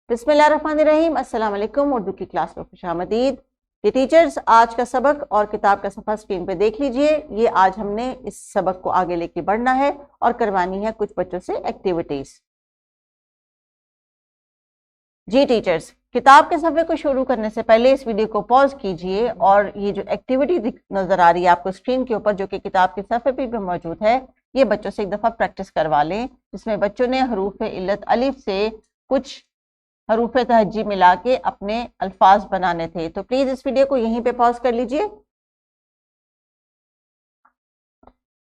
बिस्मिल्लाहिर्रहमानिर्रहीम। अस्सलाम वालेकुम। उर्दू की क्लास में खुशामदीद। ये टीचर्स, आज का सबक और किताब का सफ़ा स्क्रीन पे देख लीजिए। ये आज हमने इस सबक को आगे लेके बढ़ना है और करवानी है कुछ बच्चों से एक्टिविटीज। जी टीचर्स, किताब के सफ़े को शुरू करने से पहले इस वीडियो को पॉज कीजिए और ये जो एक्टिविटी नजर आ रही है आपको स्क्रीन के ऊपर, जो कि किताब के सफ़े पे भी मौजूद है, ये बच्चों से एक दफ़ा प्रैक्टिस करवा लें, जिसमें बच्चों ने हरूफ इल्लत अलिफ से कुछ हरूफ तहज्जी मिला के अपने अल्फाज बनाने थे। तो प्लीज इस वीडियो को यहीं पे पॉज कर लीजिए।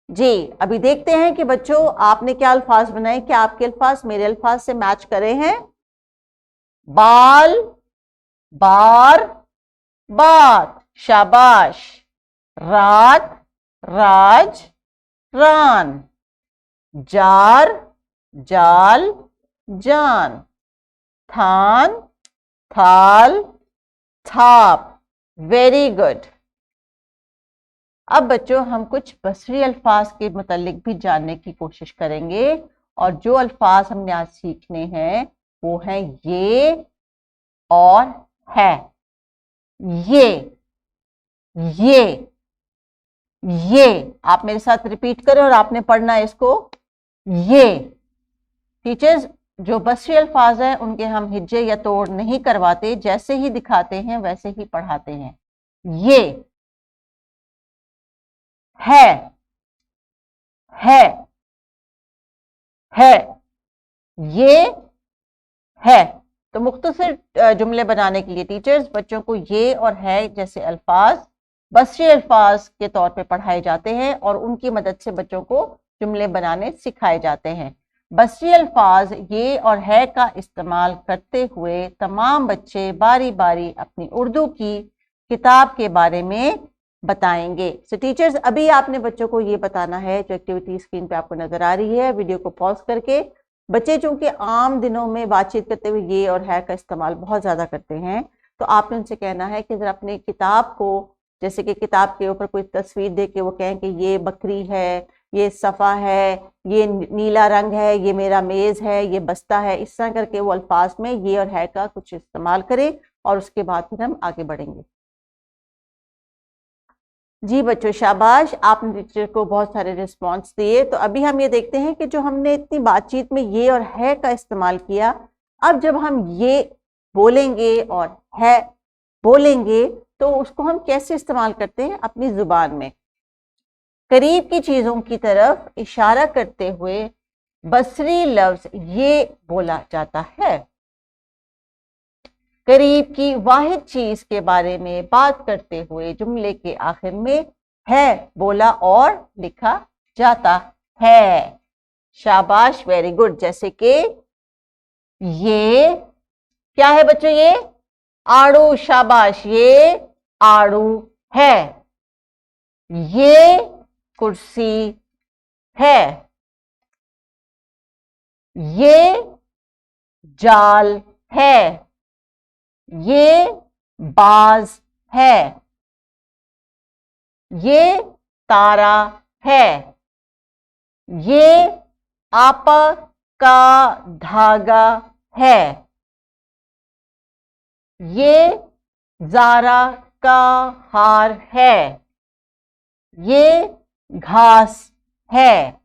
जी, अभी देखते हैं कि बच्चों आपने क्या अल्फाज बनाए, क्या आपके अल्फाज मेरे अल्फाज से मैच करे हैं। बाल, बार, बात, शाबाश। रात, राज, रान। जार, जाल, जान। थान, थाल, थाप। Very good. अब बच्चों हम कुछ बसरी अल्फाज के मुतालिक भी जानने की कोशिश करेंगे, और जो अल्फाज हमने आज सीखने हैं वो हैं ये और है। ये, ये, ये आप मेरे साथ रिपीट करें और आपने पढ़ना है इसको। ये टीचर्स, जो बसरी अल्फाज हैं उनके हम हिज्जे या तोड़ नहीं करवाते, जैसे ही दिखाते हैं वैसे ही पढ़ाते हैं। ये है, है, है, ये है। तो मुख्तसर जुमले बनाने के लिए टीचर्स बच्चों को ये और है जैसे अल्फाज बसरी अल्फाज के तौर पे पढ़ाए जाते हैं और उनकी मदद से बच्चों को जुमले बनाने सिखाए जाते हैं। बसरी अल्फाज ये और है का इस्तेमाल करते हुए तमाम बच्चे बारी बारी अपनी उर्दू की किताब के बारे में बताएंगे। सो टीचर्स, अभी आपने बच्चों को ये बताना है, जो एक्टिविटी स्क्रीन पे आपको नजर आ रही है, वीडियो को पॉज करके। बच्चे चूंकि आम दिनों में बातचीत करते हुए ये और है का इस्तेमाल बहुत ज्यादा करते हैं, तो आपने उनसे कहना है कि जरा अपने किताब को, जैसे कि किताब के ऊपर कोई तस्वीर दे के वो कहें कि ये बकरी है, ये सफ़ा है, ये नीला रंग है, ये मेरा मेज़ है, ये बस्ता है, इस तरह करके वो अल्फाज में ये और है का कुछ इस्तेमाल करें और उसके बाद फिर हम आगे बढ़ेंगे। जी बच्चों, शाबाश, आपने टीचर को बहुत सारे रिस्पॉन्स दिए। तो अभी हम ये देखते हैं कि जो हमने इतनी बातचीत में ये और है का इस्तेमाल किया, अब जब हम ये बोलेंगे और है बोलेंगे तो उसको हम कैसे इस्तेमाल करते हैं अपनी जुबान में। करीब की चीजों की तरफ इशारा करते हुए बसरी लफ्ज ये बोला जाता है। करीब की वाहिद चीज के बारे में बात करते हुए जुमले के आखिर में है बोला और लिखा जाता है। शाबाश, वेरी गुड। जैसे कि ये क्या है बच्चों, ये आड़ू। शाबाश, ये आड़ू है। ये कुर्सी है। ये जाल है। ये बाज है। ये तारा है। ये आपा का धागा है। ये जारा का हार है। ये घास है।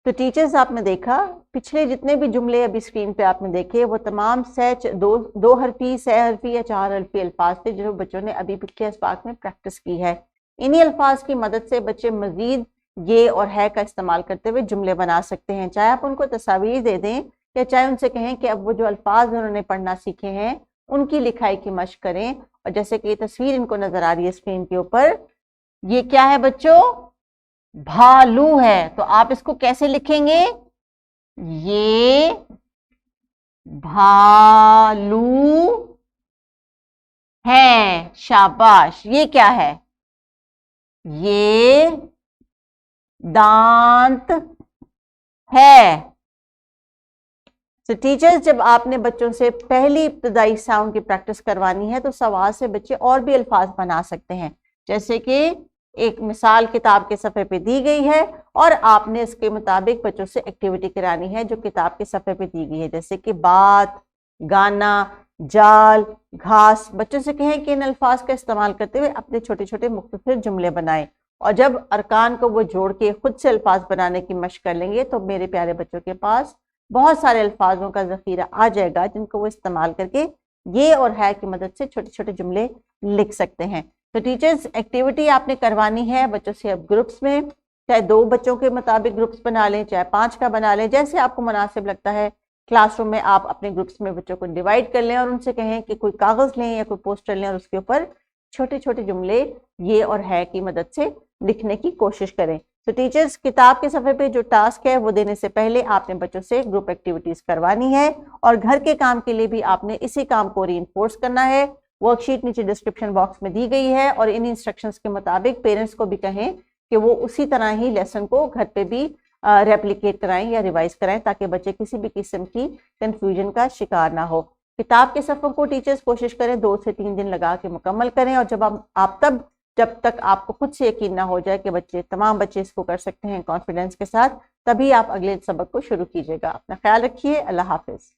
तो टीचर्स, आपने देखा पिछले जितने भी जुमले अभी स्क्रीन पे आपने देखे वो तमाम दो हरफी, सह हरफी या चार हरफी अल्फाज थे जो बच्चों ने अभी पिछले अस्बाक में प्रैक्टिस की है। इन्हीं अल्फाज की मदद से बच्चे मजीद ये और है का इस्तेमाल करते हुए जुमले बना सकते हैं। चाहे आप उनको तस्वीर दे दें या चाहे उनसे कहें कि अब वो जो अल्फाज उन्होंने पढ़ना सीखे हैं उनकी लिखाई की मशक करें। और जैसे कि ये तस्वीर इनको नजर आ रही है स्क्रीन के ऊपर, ये क्या है बच्चों, भालू है। तो आप इसको कैसे लिखेंगे, ये भालू है। शाबाश। ये क्या है, ये दांत है। तो टीचर्स, जब आपने बच्चों से पहली इब्तदाई साउंड की प्रैक्टिस करवानी है तो सवाल से बच्चे और भी अल्फाज बना सकते हैं, जैसे कि एक मिसाल किताब के सफ़े पे दी गई है और आपने इसके मुताबिक बच्चों से एक्टिविटी करानी है जो किताब के सफ़े पे दी गई है, जैसे कि बात, गाना, जाल, घास। बच्चों से कहें कि इन अल्फाज का इस्तेमाल करते हुए अपने छोटे छोटे मुख्तसर जुमले बनाएं और जब अरकान को वो जोड़ के खुद से अल्फाज बनाने की मशक कर लेंगे तो मेरे प्यारे बच्चों के पास बहुत सारे अल्फाजों का ज़ख़ीरा आ जाएगा जिनको वो इस्तेमाल करके ये और है की मदद से छोटे छोटे जुमले लिख सकते हैं। तो टीचर्स, एक्टिविटी आपने करवानी है बच्चों से अब ग्रुप्स में, चाहे 2 बच्चों के मुताबिक ग्रुप्स बना लें, चाहे 5 का बना लें, जैसे आपको मुनासिब लगता है। क्लासरूम में आप अपने ग्रुप्स में बच्चों को डिवाइड कर लें और उनसे कहें कि कोई कागज़ लें या कोई पोस्टर लें और उसके ऊपर छोटे छोटे जुमले ये और है की मदद से लिखने की कोशिश करें। तो टीचर्स, किताब के सफ़े पे जो टास्क है वो देने से पहले आपने बच्चों से ग्रुप एक्टिविटीज़ करवानी है और घर के काम के लिए भी आपने इसी काम को रीइंफोर्स करना है। वर्कशीट नीचे डिस्क्रिप्शन बॉक्स में दी गई है और इन इंस्ट्रक्शंस के मुताबिक पेरेंट्स को भी कहें कि वो उसी तरह ही लेसन को घर पे भी रेप्लिकेट कराएं या रिवाइज कराएं ताकि बच्चे किसी भी किस्म की कंफ्यूजन का शिकार ना हो। किताब के सफ़ों को टीचर्स कोशिश करें 2 से 3 दिन लगा के मुकम्मल करें और जब तक आपको खुद से यकीन ना हो जाए कि तमाम बच्चे इसको कर सकते हैं कॉन्फिडेंस के साथ, तभी आप अगले सबक को शुरू कीजिएगा। अपना ख्याल रखिए। अल्लाह हाफिज़।